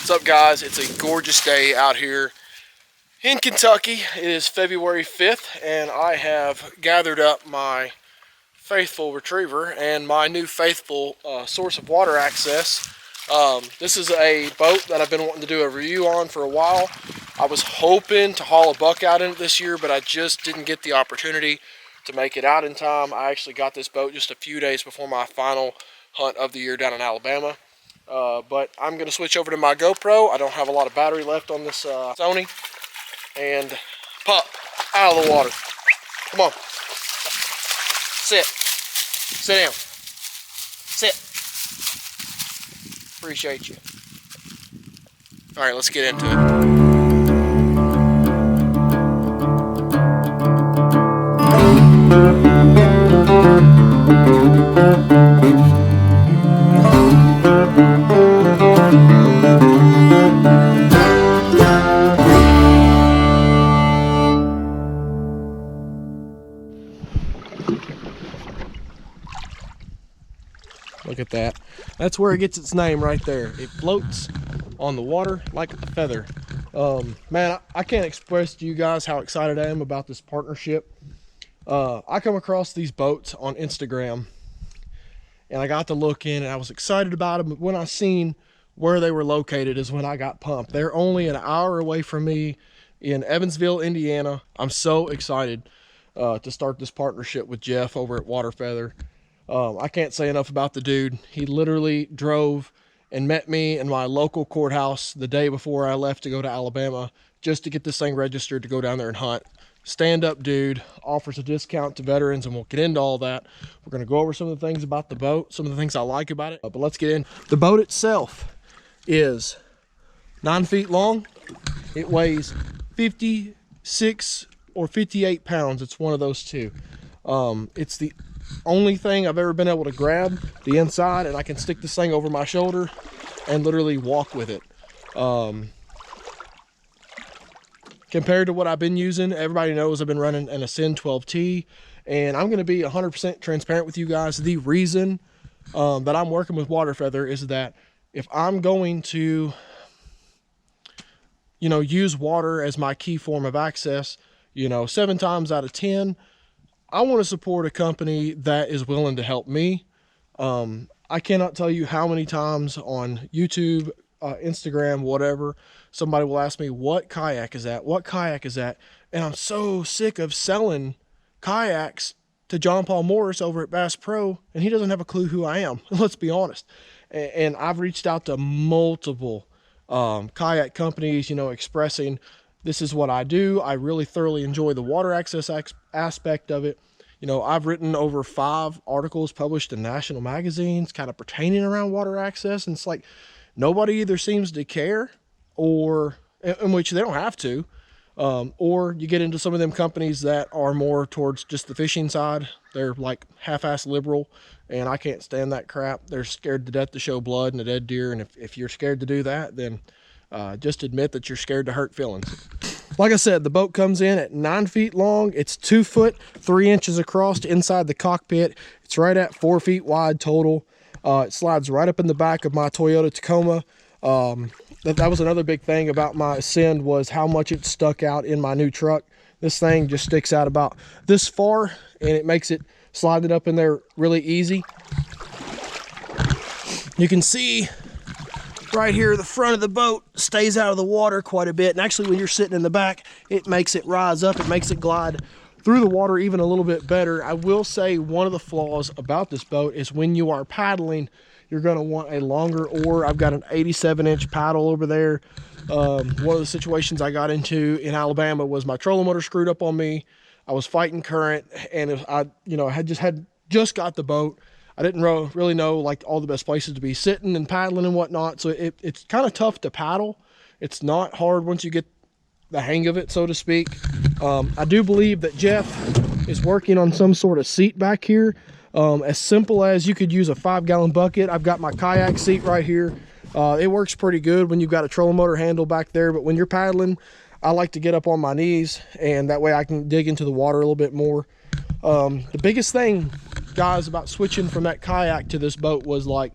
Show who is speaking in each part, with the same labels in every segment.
Speaker 1: What's up, guys? It's a gorgeous day out here in Kentucky. It is February 5th, and I have gathered up my faithful retriever and my new faithful source of water access. This is a boat that I've been wanting to do a review on for a while. I was hoping to haul a buck out in it this year, but I just didn't get the opportunity to make it out in time. I actually got this boat just a few days before my final hunt of the year down in Alabama. But I'm going to switch over to my GoPro. I don't have a lot of battery left on this Sony. And pop, out of the water. Come on. Sit. Sit down. Sit. Appreciate you. All right, let's get into it. Look at that. That's where it gets its name right there. It floats on the water like a feather. Man, I can't express to you guys how excited I am about this partnership. I come across these boats on Instagram, and I got to look in, and I was excited about them. But when I seen where they were located is when I got pumped. They're only an hour away from me in Evansville, Indiana. I'm so excited to start this partnership with Jeff over at Waterfeather. I can't say enough about the dude. He literally drove and met me in my local courthouse the day before I left to go to Alabama just to get this thing registered to go down there and hunt. Stand-up dude, offers a discount to veterans, and we'll get into all that. We're going to go over some of the things about the boat, some of the things I like about it, but let's get in. The boat itself is 9 feet long. It weighs 56 or 58 pounds. It's one of those two. It's the only thing I've ever been able to grab the inside, and I can stick this thing over my shoulder and literally walk with it. Compared to what I've been using, everybody knows I've been running an Ascend 12T, and I'm going to be 100% transparent with you guys. The reason that I'm working with Waterfeather is that if I'm going to, use water as my key form of access, 7 times out of 10, I want to support a company that is willing to help me. I cannot tell you how many times on YouTube, Instagram, whatever, somebody will ask me, what kayak is that? What kayak is that? And I'm so sick of selling kayaks to John Paul Morris over at Bass Pro, and he doesn't have a clue who I am. Let's be honest. And I've reached out to multiple kayak companies, expressing this is what I do. I really thoroughly enjoy the water access aspect of it. I've written over 5 articles published in national magazines kind of pertaining around water access. And it's like nobody either seems to care, or in which they don't have to, or you get into some of them companies that are more towards just the fishing side. They're like half-ass liberal, and I can't stand that crap. They're scared to death to show blood in a dead deer. And if you're scared to do that, then just admit that you're scared to hurt feelings. Like I said, the boat comes in at 9 feet long. It's 2 foot 3 inches across inside the cockpit. It's right at 4 feet wide total. It slides right up in the back of my Toyota Tacoma. That was another big thing about my Ascend, was how much it stuck out in my new truck. This thing just sticks out about this far, and it makes it slide it up in there really easy. You can see right here, the front of the boat stays out of the water quite a bit. And actually, when you're sitting in the back, it makes it rise up. It makes it glide through the water even a little bit better. I will say one of the flaws about this boat is when you are paddling, you're going to want a longer oar. I've got an 87-inch paddle over there. One of the situations I got into in Alabama was my trolling motor screwed up on me. I was fighting current, and I had just got the boat. I didn't really know like all the best places to be sitting and paddling and whatnot. So it's kind of tough to paddle. It's not hard once you get the hang of it, so to speak. I do believe that Jeff is working on some sort of seat back here. As simple as you could use a 5-gallon bucket. I've got my kayak seat right here. It works pretty good when you've got a trolling motor handle back there, but when you're paddling, I like to get up on my knees, and that way I can dig into the water a little bit more. The biggest thing, guys, about switching from that kayak to this boat was like,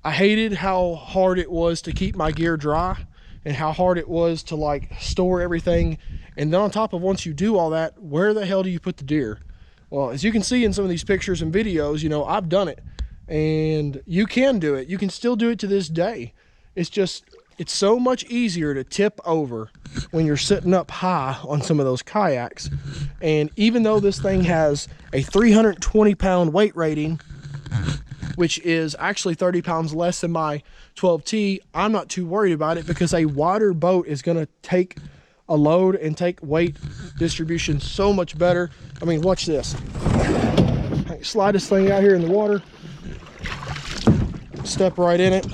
Speaker 1: I hated how hard it was to keep my gear dry and how hard it was to like store everything. And then on top of, once you do all that, where the hell do you put the deer? Well, as you can see in some of these pictures and videos, you know, I've done it, and you can do it. You can still do it to this day. It's just, it's so much easier to tip over when you're sitting up high on some of those kayaks. And even though this thing has a 320-pound weight rating, which is actually 30 pounds less than my 12T, I'm not too worried about it, because a wider boat is going to take a load and take weight distribution so much better. I mean, watch this. I slide this thing out here in the water, step right in it.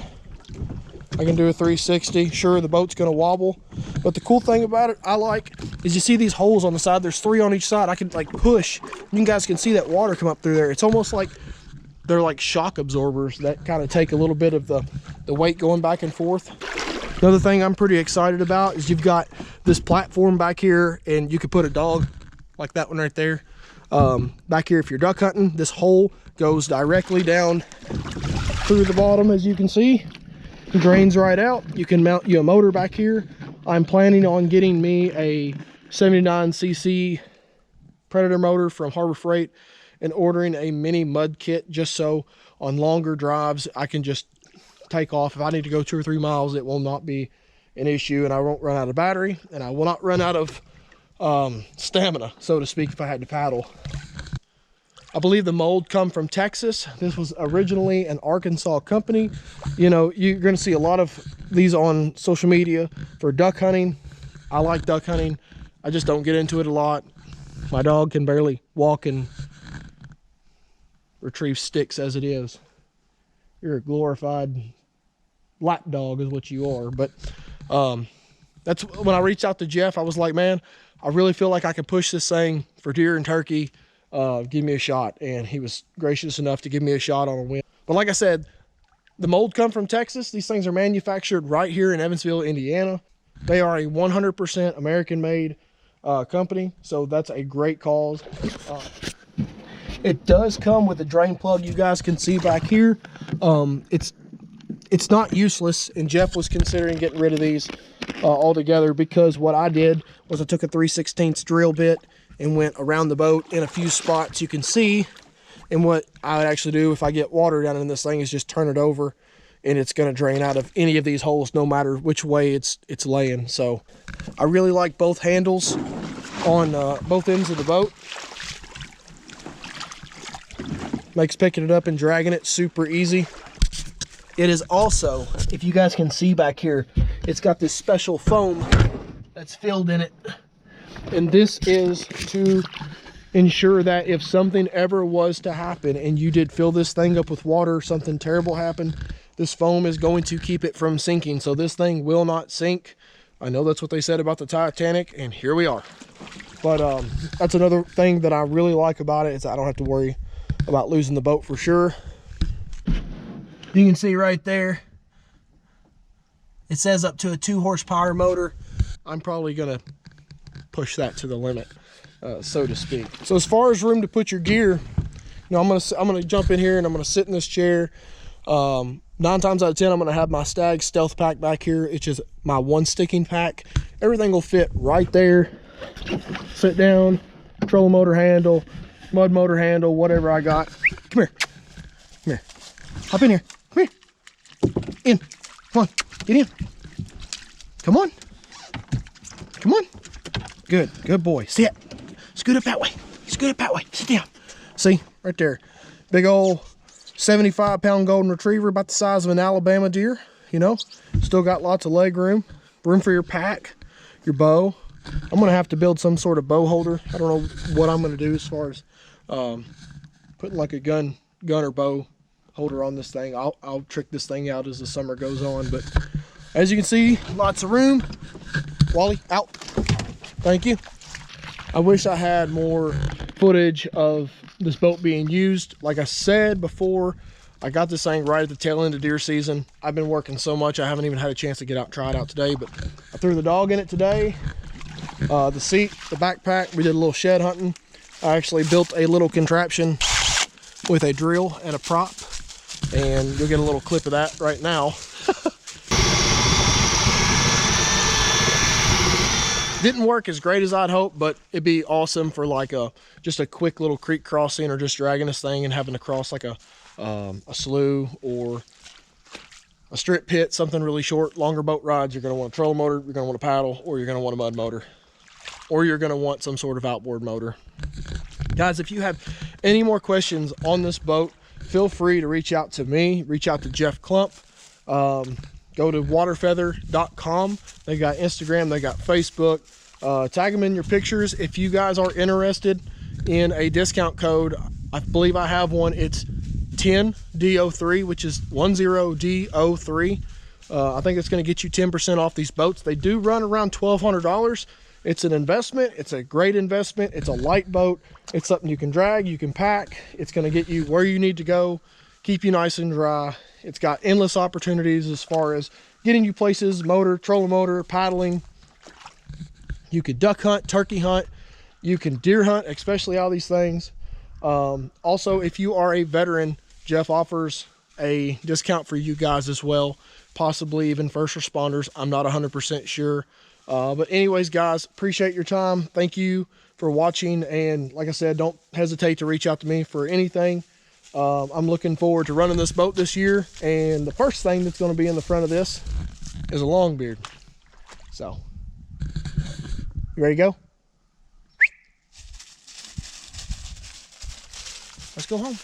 Speaker 1: I can do a 360. Sure, the boat's going to wobble, but the cool thing about it I like is, you see these holes on the side, there's 3 on each side. I can like push, you guys can see that water come up through there. It's almost like they're like shock absorbers that kind of take a little bit of the weight going back and forth. Another thing I'm pretty excited about is you've got this platform back here, and you could put a dog like that one right there. Back here, if you're duck hunting, this hole goes directly down through the bottom, as you can see. It drains right out. You can mount you a motor back here. I'm planning on getting me a 79cc Predator motor from Harbor Freight and ordering a mini mud kit, just so on longer drives I can just take off. If I need to go 2 or 3 miles, it will not be an issue, and I won't run out of battery, and I will not run out of stamina, so to speak, if I had to paddle. I believe the mold come from Texas. This was originally an Arkansas company. You know, you're going to see a lot of these on social media for duck hunting. I like duck hunting. I just don't get into it a lot. My dog can barely walk and retrieve sticks as it is. You're a glorified lap dog is what you are. But that's when I reached out to Jeff. I was like, man, I really feel like I can push this thing for deer and turkey. Give me a shot. And he was gracious enough to give me a shot on a whim. But like I said, the mold come from Texas. These things are manufactured right here in Evansville, Indiana. They are a 100% American made company, so that's a great cause. It does come with a drain plug, you guys can see back here. It's not useless, and Jeff was considering getting rid of these altogether, because what I did was I took a 3/16 drill bit and went around the boat in a few spots you can see. And what I would actually do if I get water down in this thing is just turn it over, and it's going to drain out of any of these holes no matter which way it's laying. So I really like both handles on both ends of the boat. Makes picking it up and dragging it super easy. It is also, if you guys can see back here, it's got this special foam that's filled in it. And this is to ensure that if something ever was to happen and you did fill this thing up with water, something terrible happened, this foam is going to keep it from sinking. So this thing will not sink. I know that's what they said about the Titanic, and here we are. But that's another thing that I really like about it, is I don't have to worry about losing the boat for sure. You can see right there, it says up to a 2 horsepower motor. I'm probably gonna push that to the limit, so to speak. So as far as room to put your gear, you know, I'm gonna jump in here and I'm gonna sit in this chair. 9 times out of 10, I'm gonna have my Stag Stealth Pack back here. It's just my 1 sticking pack. Everything will fit right there. Sit down, trolling motor handle, mud motor handle, whatever I got. Come here, come here, hop in here, come here, in, come on, get in, come on, come on, good boy, sit, scoot up that way, sit down, see, right there, big old 75-pound golden retriever, about the size of an Alabama deer, you know, still got lots of leg room for your pack, your bow. I'm gonna have to build some sort of bow holder. I don't know what I'm gonna do as far as putting like a gun or bow holder on this thing. I'll trick this thing out as the summer goes on. But as you can see, lots of room. Wally, out. Thank you. I wish I had more footage of this boat being used. Like I said before, I got this thing right at the tail end of deer season. I've been working so much, I haven't even had a chance to get out and try it out today, but I threw the dog in it today. The seat, the backpack, we did a little shed hunting. I actually built a little contraption with a drill and a prop and you'll get a little clip of that right now. Didn't work as great as I'd hoped, but it'd be awesome for like just a quick little creek crossing, or just dragging this thing and having to cross like a slough or a strip pit, something really short. Longer boat rides, you're going to want a trolling motor, you're going to want a paddle, or you're going to want a mud motor, or you're going to want some sort of outboard motor. Guys, if you have any more questions on this boat, feel free to reach out to me, reach out to Jeff Clump. Go to waterfeather.com. They got Instagram, they got Facebook. Tag them in your pictures. If you guys are interested in a discount code, I believe I have one. It's 10DO3, which is 10DO3. I think it's going to get you 10% off these boats. They do run around $1,200. It's an investment. It's a great investment. It's a light boat. It's something you can drag, you can pack. It's going to get you where you need to go, keep you nice and dry. It's got endless opportunities as far as getting you places, motor, trolling motor, paddling. You could duck hunt, turkey hunt. You can deer hunt, especially all these things. Also, if you are a veteran, Jeff offers a discount for you guys as well, possibly even first responders. I'm not 100% sure. But anyways, guys, appreciate your time. Thank you for watching. And like I said, don't hesitate to reach out to me for anything. I'm looking forward to running this boat this year. And the first thing that's going to be in the front of this is a longbeard. So, you ready to go? Let's go home.